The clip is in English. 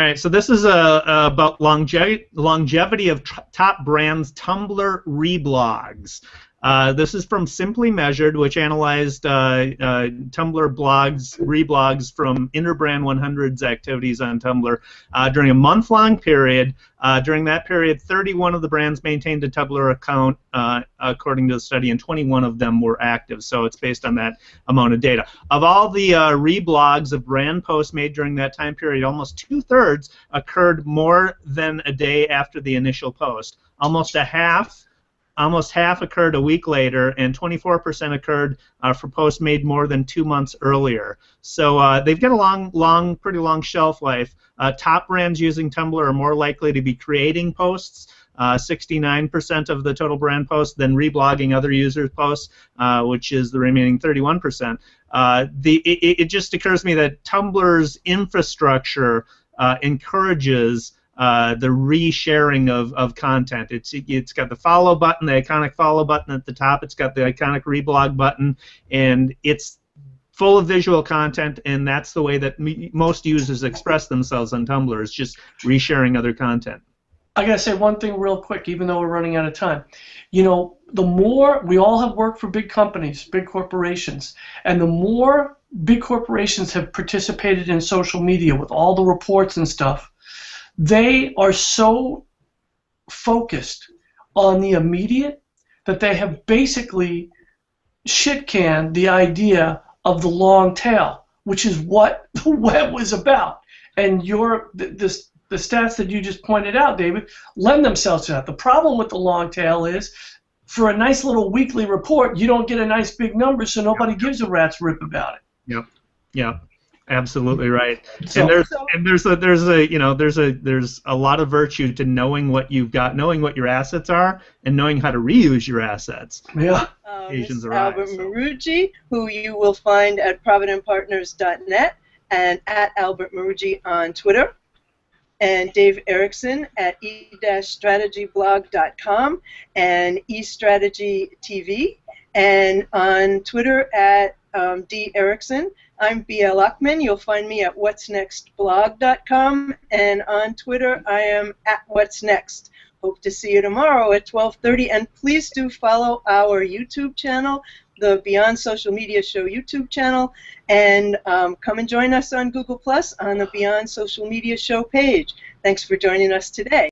All right, so this is about longevity of top brands Tumblr reblogs. This is from Simply Measured, which analyzed Tumblr reblogs from Interbrand 100's activities on Tumblr during a month-long period. During that period, 31 of the brands maintained a Tumblr account, according to the study, and 21 of them were active. So it's based on that amount of data. Of all the reblogs of brand posts made during that time period, almost 2/3 occurred more than a day after the initial post. Almost half occurred a week later, and 24% occurred for posts made more than 2 months earlier. So they've got a pretty long shelf life. Top brands using Tumblr are more likely to be creating posts, 69% of the total brand posts, than reblogging other users' posts, which is the remaining 31%. It just occurs to me that Tumblr's infrastructure encourages the resharing of content. It's got the follow button, the iconic follow button at the top. It's got the iconic reblog button, and it's full of visual content, and that's the way that most users express themselves on Tumblr, is just resharing other content. I gotta say one thing real quick, even though we're running out of time. You know, the more we all have worked for big companies, big corporations, and the more big corporations have participated in social media with all the reports and stuff, they are so focused on the immediate that they have basically shit-canned the idea of the long tail, which is what the web was about. And the stats that you just pointed out, David, lend themselves to that. The problem with the long tail is, for a nice little weekly report, you don't get a nice big number, so nobody gives a rat's rip about it. Yep. Yep. Absolutely right. So, and there's a lot of virtue to knowing what you've got, knowing what your assets are, and knowing how to reuse your assets. Yeah. Ms. Albert Marucci, who you will find at providentpartners.net and at Albert Marucci on Twitter, and Dave Erickson at e-strategyblog.com and eStrategy TV, and on Twitter at D. Erickson. I'm B.L. Ackman. You'll find me at whatsnextblog.com, and on Twitter I am at whatsnext. Hope to see you tomorrow at 12:30, and please do follow our YouTube channel, the Beyond Social Media Show YouTube channel, and come and join us on Google Plus on the Beyond Social Media Show page. Thanks for joining us today.